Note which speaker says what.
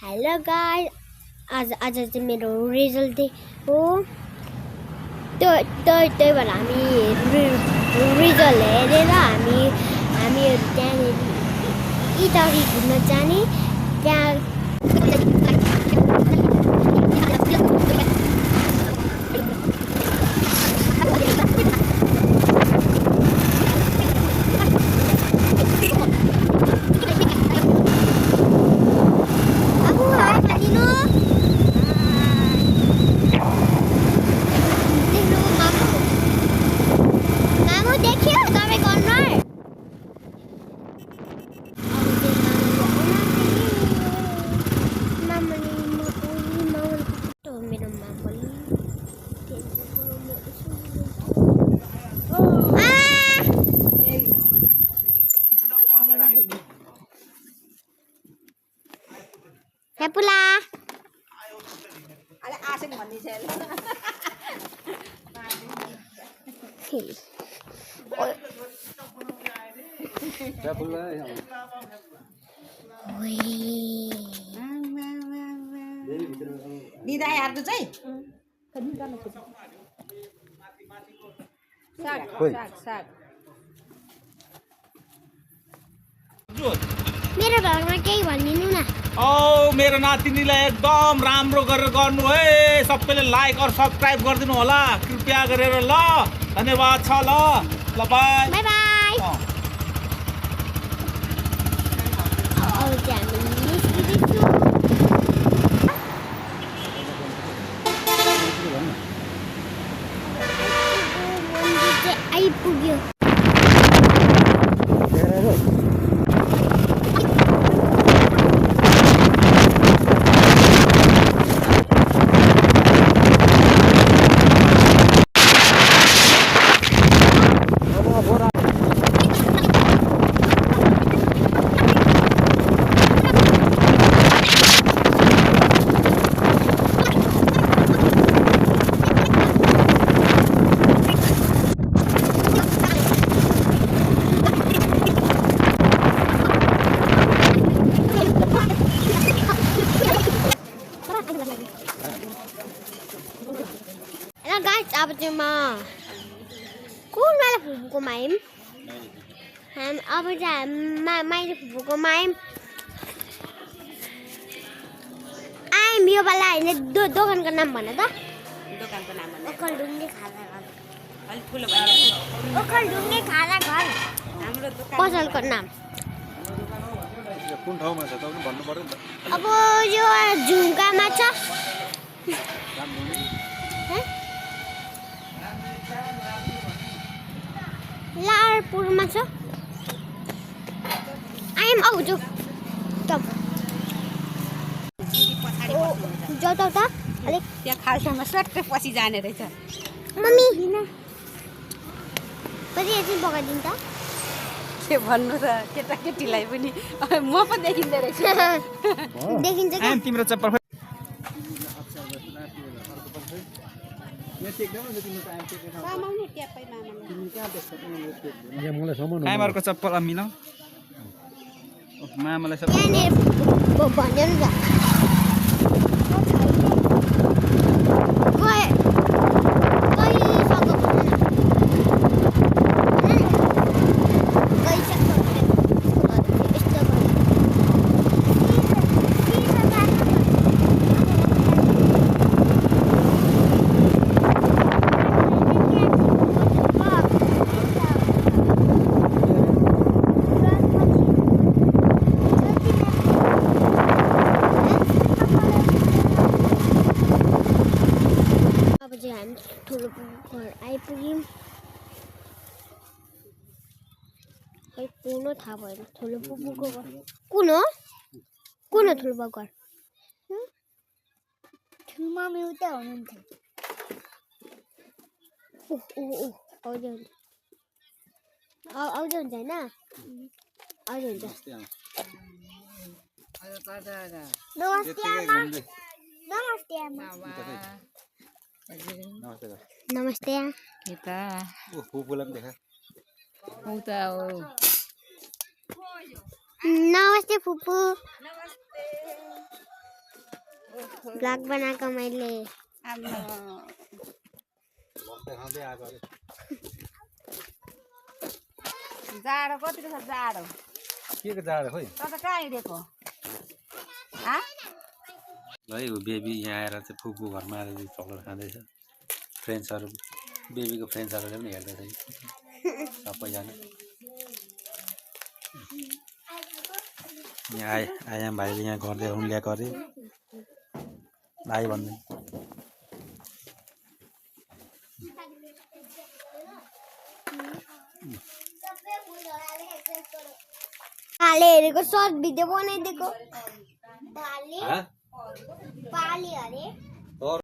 Speaker 1: Hello guys आज चाहिँ मेरो रिजल्ट डे हो त्यही भएर हामी रिजल्ट हेरेर हामीहरू त्यहाँनिर इटाउरी घुम्न जाने त्यहाँ Hepula.
Speaker 2: Ada asing mandi sel.
Speaker 3: Hepula.
Speaker 2: Dida यार tu cai. Sak.
Speaker 1: मेरो घरमा केही भनिदिनु न
Speaker 4: मेरो नातिनीलाई एकदम राम्रो गरेर गर्नु है सबैले लाइक और सब्स्क्राइब गरिदिनु होला कृपया गरेर ल धन्यवाद छ ल बाइ
Speaker 1: बाइ बाइ अब चाहिँ हामी निस्किँदैछु मन्दिर चाहिँ आइपुग्यो अब चाहिँ म कुन माइला फुपूकोमा आयौँ अब चाहिँ माइला फुपूकोमा आयौँ यो पाला होइन दोकानको नाम भन त
Speaker 2: दोकानको नाम भन्नु
Speaker 1: ओखलढुङ्गे खाजा घर
Speaker 2: अलि ठुलो भन्नु
Speaker 1: ओखलढुङ्गे खाजा घर
Speaker 2: हाम्रो दोकान
Speaker 1: पसलको नाम
Speaker 3: कुन ठाउँमा छ तपाईले भन्नु पर्यो नि त
Speaker 1: अब यो झुम्कामा छ लारपुरमा छ आइएम आउँछु जाऊ त अलिक
Speaker 2: त्यहाँ खालसामा सट्टै पछि जाने रहेछ
Speaker 1: मम्मी कति एकछिन पकाइदिनु त
Speaker 2: के भन्नु त केटाकेटीलाई पनि म पो देखिँदो रहेछ
Speaker 1: देखिन्छ क्या
Speaker 4: तिम्रो चप्पल
Speaker 2: मामाउने ट्यापै मामाले
Speaker 3: मलाई सम्म
Speaker 4: आमाको चप्पल मिलाऊ मामालाई सब
Speaker 1: त्यहाँनिर भन्यो नि हामी ठुलो घर आइपुग्यौँ खै कुन हो थाहा भएन ठुलो पुपुको घर कुन हो ठुलो पुपुको घर मम्मी उतै हुनुहुन्थ्यो आउँदै हुन्छ आउँदै हुन्छ होइन आउँदै हुन्छ नमस्ते आमा नमस्ते आमा नमस्ते
Speaker 2: यता
Speaker 3: फुपूलाई पनि देखा
Speaker 2: उता हो
Speaker 1: नमस्ते फुपू ब्लग बनाएको मैले
Speaker 2: जाडो कति छ जाडो
Speaker 3: के को जाडो खोइ
Speaker 2: त कहाँ हिँडेको हाँ
Speaker 3: है हो बेबी यहाँ आएर चाहिँ फुपू घरमा आएर चाहिँ चकलेट खाँदैछ फ्रेन्ड्सहरू बेबीको फ्रेन्ड्सहरूले पनि हेर्दैछ सबैजना यहाँ आया भाइले यहाँ गर्दै हुन् ल्याएको अरे भाइ भन्दै
Speaker 1: पाले हेरेको सर्ट भिडियो बनाइदिएको पाले अरे